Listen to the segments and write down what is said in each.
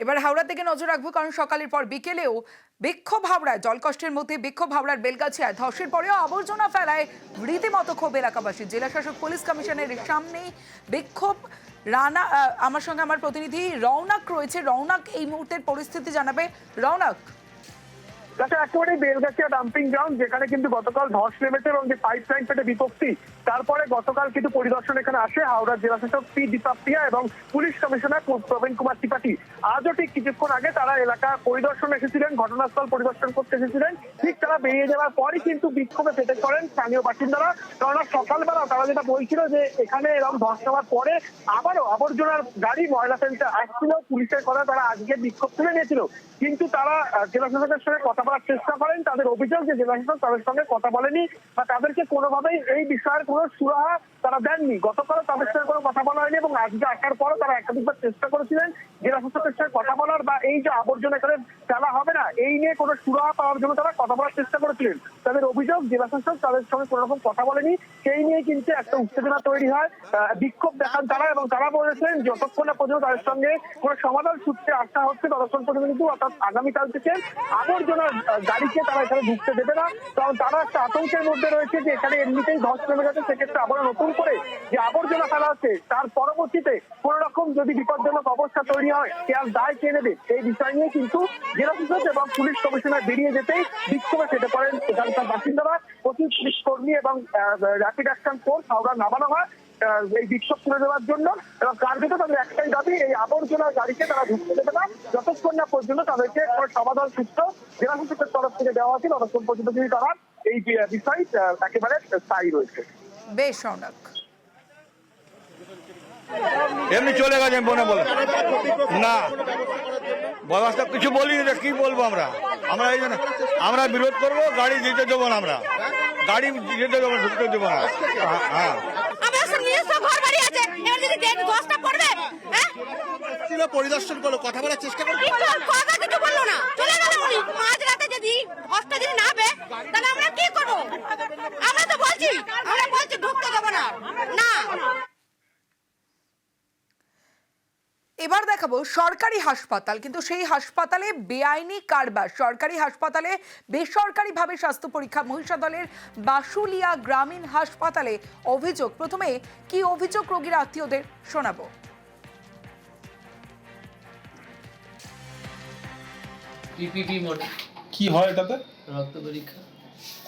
এবার হাওড়ার দিকে নজর রাখবো, কারণ সকালের পর বিকেলেও বিক্ষোভ হাওড়ায়। জলকষ্টের মধ্যে বিক্ষোভ হাওড়ার বেলগাছিয়ায়। ধসের পরেও আবর্জনা ফেলায় রীতিমতো ক্ষোভ এলাকাবাসী। জেলা শাসক পুলিশ কমিশনের সামনেই বিক্ষোভ। রানা আমার সঙ্গে আমার প্রতিনিধি রৌনক রয়েছে। রৌনক, এই মুহূর্তের পরিস্থিতি জানাবে। রৌনক। একেবারে বেলগাছিয়া ডাম্পিং গ্রাউন্ড, যেখানে কিন্তু গতকাল ধস নেমেছে এবং যে পাইপ লাইন ফেটে বিপত্তি, তারপরে গতকাল কিন্তু পরিদর্শন এখানে আসে হাওড়ার জেলা শাসক পি দীপাপ্রিয়া এবং পুলিশ কমিশনার প্রবীণ কুমার ত্রিপাঠী। আজও ঠিক কিছুক্ষণ আগে তারা এলাকা পরিদর্শন এসেছিলেন, ঘটনাস্থল পরিদর্শন করতে এসেছিলেন। ঠিক তারা বেরিয়ে যাওয়ার পরই কিন্তু বিক্ষোভে ফেটে পড়েন স্থানীয় বাসিন্দারা। কারণ সকালবেলা তারা যেটা বলছিল যে এখানে এরকম ধস নেওয়ার পরে আবারও আবর্জনার গাড়ি ময়লা ফেলতে আসছিল। পুলিশের কথা তারা আজকে বিক্ষোভ তুলে নিয়েছিল, কিন্তু তারা জেলা শাসকের সঙ্গে কথা বলার চেষ্টা করেন। তাদের অভিযোগ যে জেলা শাসক তাদের সঙ্গে কথা বলেনি বা তাদেরকে কোনোভাবেই এই বিষয়ের কোনো সুরাহা তারা দেননি। গতকালও তাদের সঙ্গে কোনো কথা বলা হয়নি এবং আজকে আসার পরও তারা একাধিকবার চেষ্টা করেছিলেন জেলা শাসকের সঙ্গে কথা বলার বা এই যে আবর্জনা এখানে ফেলা হবে না এই নিয়ে কোনো সুরাহা পাওয়ার জন্য তারা কথা বলার চেষ্টা করেছিলেন। তাদের অভিযোগ জেলা শাসক তাদের সঙ্গে কোনো রকম কথা বলেনি, সেই নিয়ে কিন্তু একটা উত্তেজনা তৈরি হয়। বিক্ষোভ দেখান তারা এবং তারা বলেছেন যতক্ষণ না পর্যন্ত তাদের সঙ্গে কোনো সমাধান সূত্রে আসা হচ্ছে ততক্ষণ পর্যন্ত কিন্তু, অর্থাৎ আগামীকাল থেকে আবর্জনার গাড়িকে তারা এখানে ঢুকতে দেবে না। কারণ তারা একটা আতঙ্কের মধ্যে রয়েছে যে এখানে এমনিতেই ধস নেমে গেছে, সেক্ষেত্রে আবার নতুন করে যে আবর্জনা ফেলা আছে তার পরবর্তীতে কোন রকম যদি বিপজ্জনক অবস্থা তৈরি হয় আর দায় কে নেবে, এই বিষয় নিয়ে কিন্তু জেলা শাসক এবং পুলিশ কমিশনার বেরিয়ে যেতেই বিক্ষোভে ফেটে পড়েন এখানকার বাসিন্দারা। প্রচুর পুলিশ কর্মী এবং র্যাপিড অ্যাকশন ফোর্স হাওড়া নামানো হয় এই বিক্ষোভ তুলে দেওয়ার জন্য। এবং কার্যত তাদের একটাই দাবি, এই আবর্জনা গাড়িকে তারা ঢুকতে দেবে না যতক্ষণ না পর্যন্ত তাদেরকে সমাধান সূত্র জেলা শাসকের তরফ থেকে দেওয়া হচ্ছে, ততক্ষণ পর্যন্ত কিন্তু তারা এই বিষয় একেবারে স্থায়ী রয়েছে। বেশ রৌনক। এমনি চলে গেছে মনে বলে না, বয়স কিছু বলিনি, কি বলবো আমরা আমরা এই জন্য আমরা বিরোধ করবো, গাড়ি দিতে দেবো না, আমরা গাড়ি দিতে দেবো, ঢুকতে দেবো না। হ্যাঁ পরিদর্শন করলো, কথা বলার চেষ্টা করলো, কিছু বললো না, চলে গেল। মাঝ রাতে যদি হসটা যদি না হবে তাহলে আমরা কি করবো? আমরা তো বলছি ঢুকতে দেবো না। এবার দেখাবো সরকারি হাসপাতাল, কিন্তু সেই হাসপাতালে বেআইনি কারবার। সরকারি হাসপাতালে বেসরকারিভাবে স্বাস্থ্য পরীক্ষা। মহিষাদলের বাসুলিয়া গ্রামীণ হাসপাতালে অভিযোগ। প্রথমে কি অভিযোগ রোগীর আত্মীয়দের শোনাবো। পিপিপি মডেল কি হয় এটাতে? রক্ত পরীক্ষা।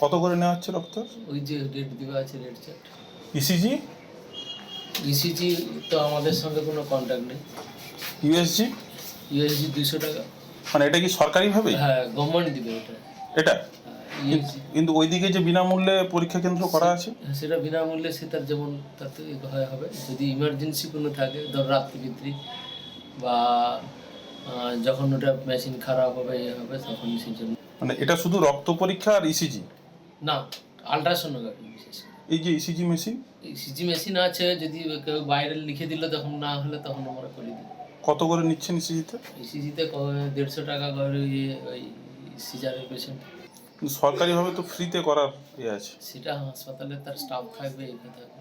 কত করে নেওয়া হচ্ছে রক্ত? ওই যে ডেট দেওয়া আছে, রেড চার্ট। ইসিজি? ইসিজি তো আমাদের সঙ্গে কোনো কন্ট্যাক্ট নেই। ইউএসজি? ইউএসজি 200 টাকা। মানে এটা কি সরকারিভাবে? হ্যাঁ, গভর্নমেন্ট দিবে এটা। কিন্তু ওইদিকে যে বিনামূল্যে পরীক্ষা কেন্দ্র করা আছে সেটা বিনামূল্যে, সে তার যেমন তাতে হবে। যদি ইমার্জেন্সি কোনো থাকে, ধর রাত্রিবিত্রি বা যখন ওটা মেশিন খারাপ হবে তখন সেই জন্য। মানে এটা শুধু রক্ত পরীক্ষা আর ইসিজি না, আলট্রাসোনোগ্রাফি বিশেষ। এই যে ইসিজি মেশিন, ইসিজি মেশিন আছে, যদি কেউ বাইরে লিখে দিল তখন না হলে তখন আমরা করে দিই। কত করে নিচ্ছেন ইসিজিতে? ইসিজিতে 150 টাকা করে ওই সিজারের পেশেন্ট। সরকারিভাবে তো ফ্রিতে করার আছে। সেটা হাসপাতালে তার স্টাফ থাকবে, এখানে থাকবে।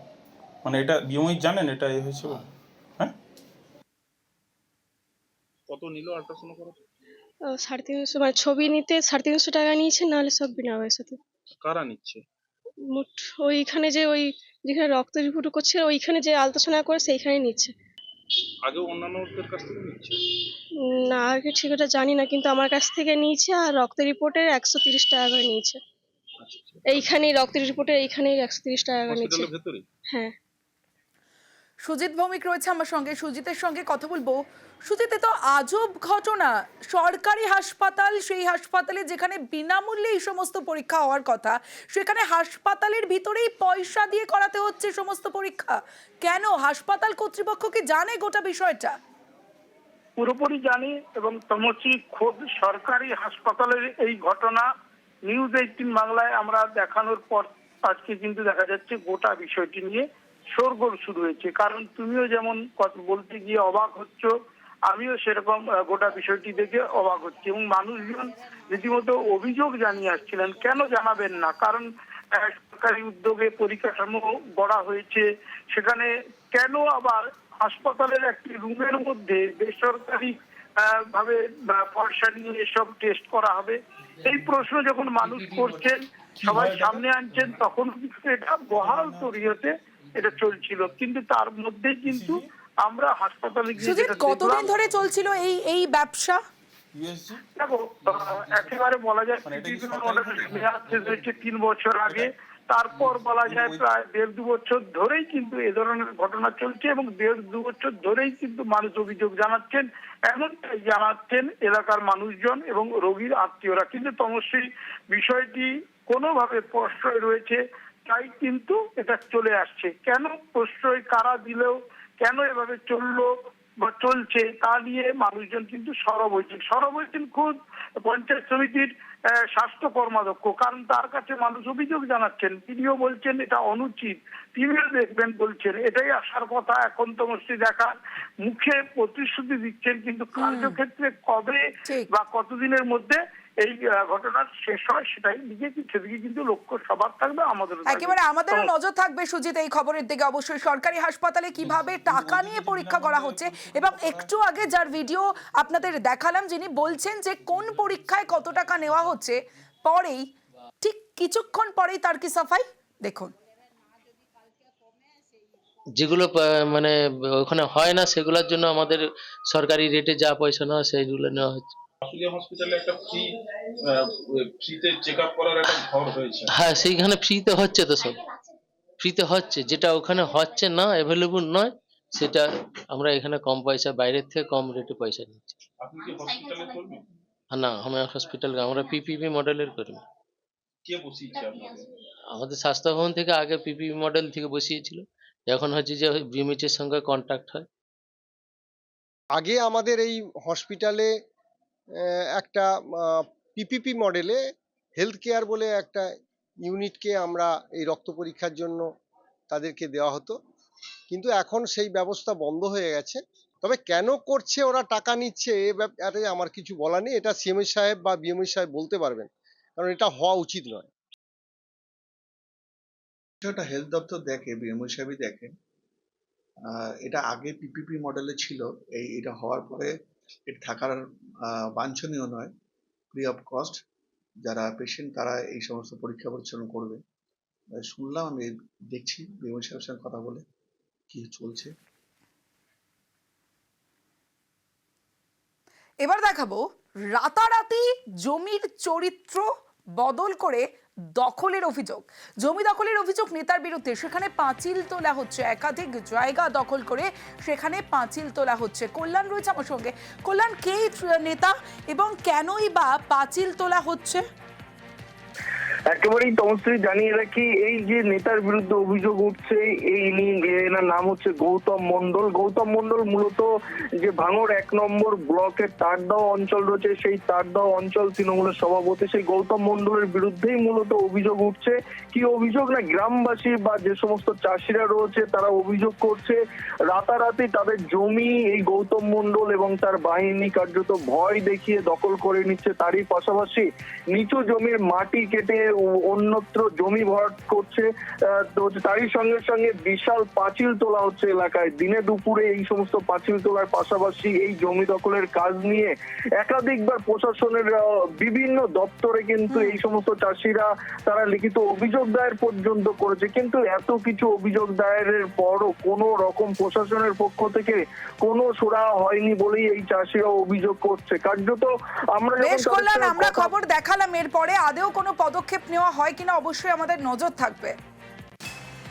মানে এটা বিএমআই জানেন এটা হয়েছে? হ্যাঁ, কত নিল আল্ট্রাসাউন্ড করা? 350, মানে ছবি নিতে 350 টাকা নিয়েছে, নাহলে সব বিনা পয়সাতে। কারা নিচ্ছে? মোট ওইখানে যে যেখানে রক্ত রিপোর্ট করছে ওইখানে যে আলট্রাসোনা করে সেইখানে নিচ্ছে। আগে অন্যান্যদের কাছ থেকে নিচ্ছে? না, আগে ঠিক এটা জানি না, কিন্তু আমার কাছ থেকে নিয়েছে। আর রক্ত রিপোর্টের 130 টাকা করে নিয়েছে। এইখানে রক্ত রিপোর্টের এইখানে 130 টাকা করে নিচ্ছে। হসপিটালের ভেতরে? হ্যাঁ। সুজিত ভৌমিক রয়েছে আমার সঙ্গে, সুজিতের সঙ্গে কথা বলবো। সুজিত, তো আজব ঘটনা। সরকারি হাসপাতাল, সেই হাসপাতালে যেখানে বিনামূল্যে এই সমস্ত পরীক্ষা হওয়ার কথা, সেখানে হাসপাতালের ভিতরেই পয়সা দিয়ে করাতে হচ্ছে সমস্ত পরীক্ষা। কেন? হাসপাতাল কর্তৃপক্ষ কি জানে গোটা বিষয়টা? পুরোপুরি জানি, এবং তমসি খোদ সরকারি হাসপাতালের এই ঘটনা নিউজ 18 বাংলায় আমরা দেখানোর পর আজকে কিন্তু দেখা যাচ্ছে গোটা বিষয়টি নিয়ে শোরগোল শুরু হয়েছে। কারণ তুমিও যেমন বলতে গিয়ে অবাক হচ্ছ, আমিও সেরকম গোটা বিষয়টি দেখে অবাক হচ্ছি। এবং মানুষজন রীতিমতো অভিযোগ জানিয়ে আসছিলেন, কেন জানাবেন না? কারণ সরকারি উদ্যোগে পরীক্ষা সমূহ গড়া হয়েছে, সেখানে কেন আবার হাসপাতালের একটি রুমের মধ্যে বেসরকারি ভাবে পয়সা নিয়ে এসব টেস্ট করা হবে, এই প্রশ্ন যখন মানুষ করছেন, সবাই সামনে আনছেন, তখন কিন্তু এটা বহাল তরিয়তে এটা চলছিল। কিন্তু তার মধ্যে কিন্তু আমরা হাসপাতালে গিয়ে সুজিত, যেটা কতদিন দেখলাম, ধরে চলছিল এই ব্যবসা? ইউএসজি দেখো একেবারে বলা যায় মানে এটা কি বিভিন্ন সরকারি মডেলের মেয়াদ শেষ হয়েছে 3 বছর আগে। তারপর বলা যায় প্রায় 1.5-2 বছর ধরেই কিন্তু এ ধরনের ঘটনা চলছে এবং 1.5-2 বছর ধরেই কিন্তু মানুষ অভিযোগ জানাচ্ছেন, এমনটাই জানাচ্ছেন এলাকার মানুষজন এবং রোগীর আত্মীয়রা। কিন্তু তমস্বী বিষয়টি কোনোভাবে প্রশ্রয় রয়েছে, তাই কিন্তু এটা চলে আসছে। কেন প্রশ্রয় কারা দিলেও, কেন এভাবে চললো বা চলছে, তা নিয়ে মানুষজন কিন্তু সরব হয়েছেন খুদ পঞ্চায়েত সমিতির স্বাস্থ্য কর্মাধ্যক্ষ। কারণ তার কাছে মানুষ অভিযোগ জানাচ্ছেন, তিনিও বলছেন এটা অনুচিত, তিনিও দেখবেন বলছেন, এটাই আসার কথা। এখন তমস্বী দেখার মুখে প্রতিশ্রুতি দিচ্ছেন, কিন্তু কার্যক্ষেত্রে কবে বা কতদিনের মধ্যে এই ঘটনার শেষ হয় সেটাই সেদিকে কিন্তু লক্ষ্য সবার থাকবে, আমাদের একেবারে আমাদেরও নজর থাকবে সুজিত এই খবরের দিকে। অবশ্যই সরকারি হাসপাতালে কিভাবে টাকা নিয়ে পরীক্ষা করা হচ্ছে, এবং একটু আগে যার ভিডিও আপনাদের দেখালাম, যিনি বলছেন যে কোন পরীক্ষায় কত টাকা নেওয়া হচ্ছে, পরেই ঠিক কিছুক্ষণ পরেই তার কি সাফাই দেখুন। যেগুলো মানে ওখানে হয় না সেগুলোর জন্য আমাদের সরকারি রেটে যা পয়সা নেওয়া সেইগুলো নেওয়া হচ্ছে। আশুলিয়া হসপিটালে একটা ফ্রিতে চেক আপ করার একটা ঘর হয়েছে। হ্যাঁ, সেইখানে ফ্রিতে হচ্ছে, তো সব ফ্রিতে হচ্ছে। যেটা ওখানে হচ্ছে না, অ্যাভেলেবল নয়, সেটা আমরা এখানে কম পয়সা, বাইরের থেকে কম রেটে পয়সা নিচ্ছি। আপনি কি হসপিটালে করবেন? না, আমরা হসপিটাল, আমরা পিপিপি মডেলের কর্মী। কে বসিয়েছে আপনাকে? আমাদের স্বাস্থ্য ভবন থেকে আগে পিপিপি মডেল থেকে বসিয়েছিল, এখন হচ্ছে যে বিএমএইচ এর সঙ্গে কন্ট্যাক্ট হয়। আগে আমাদের এই হসপিটালে একটা পিপিপি মডেলে হেলথ কেয়ার বলে একটা ইউনিটকে আমরা এই রক্ত পরীক্ষার জন্য তাদেরকে দেওয়া হতো, কিন্তু এখন সেই ব্যবস্থা বন্ধ হয়ে গেছে। তবে কেন করছে ওরা টাকা নিচ্ছে এ ব্যাপারে আমার কিছু বলা নেই, এটা সিএমএইচ সাহেব বা বিএমএইচ সাহেব বলতে পারবেন, কারণ এটা হওয়া উচিত নয়। এটা হেলথ দপ্তর দেখে, বিএমও সাহেবই দেখেন। এটা আগে পিপিপি মডেলে ছিল, এটা হওয়ার পরে এটা থাকার বাঞ্ছনীয় নয়, ফ্রি অফ কস্ট। যারা পেশেন্ট তারা এই সমস্ত পরীক্ষা পরিচালনা করবে শুনলাম, আমি দেখছি বিএমও সাহেবের সঙ্গে কথা বলে কি চলছে। এবার দেখাবো রাতারাতি জমির চরিত্র বদল করে দখলের অভিযোগ। জমি দখলের অভিযোগ নেতার বিরুদ্ধে, সেখানে পাঁচিল তোলা হচ্ছে, একাধিক জায়গা দখল করে সেখানে পাঁচিল তোলা হচ্ছে। কল্যাণ রয়েছে আমার সঙ্গে। কল্যাণ, কে নেতা এবং কেনই বা পাঁচিল তোলা হচ্ছে? একেবারেই তমশ্রী জানিয়ে রাখি, এই যে নেতার বিরুদ্ধে অভিযোগ উঠছে, এনার নাম হচ্ছে গৌতম মণ্ডল। গৌতম মণ্ডল মূলত যে ভাঙড় 1 নম্বর ব্লকের তারদাও অঞ্চল রয়েছে, সেই তারদাও অঞ্চল তৃণমূলের সভাপতি, সেই গৌতম মণ্ডলের বিরুদ্ধেই মূলত অভিযোগ উঠছে। কি অভিযোগ না, গ্রামবাসী বা যে সমস্ত চাষিরা রয়েছে তারা অভিযোগ করছে রাতারাতি তাদের জমি এই গৌতম মণ্ডল এবং তার বাহিনী কার্যত ভয় দেখিয়ে দখল করে নিচ্ছে। তারই পাশাপাশি নিচু জমির মাটি কেটে অন্যত্র জমি ভরাট করছে। তারই সঙ্গে সঙ্গে বিশাল পাঁচিল তোলা হচ্ছে এলাকায়। দিনে দুপুরে এই সমস্ত পাঁচিল তোলার পাশাপাশি এই জমি দখলের কাজ নিয়ে একাধিকবার প্রশাসনের বিভিন্ন দপ্তরে কিন্তু এই সমস্ত চাষিরা তারা লিখিত অভিযোগ দায়ের পর্যন্ত করেছে। কিন্তু এত কিছু অভিযোগ দায়েরের পরও কোনো রকম প্রশাসনের পক্ষ থেকে কোনো সুরা হয়নি বলেই এই চাষিরা অভিযোগ করছে। কার্যত আমরা খবর দেখালাম, এরপরে আদেও কোনো পদক্ষেপ নেওয়া হয় কিনা অবশ্যই আমাদের নজর থাকবে।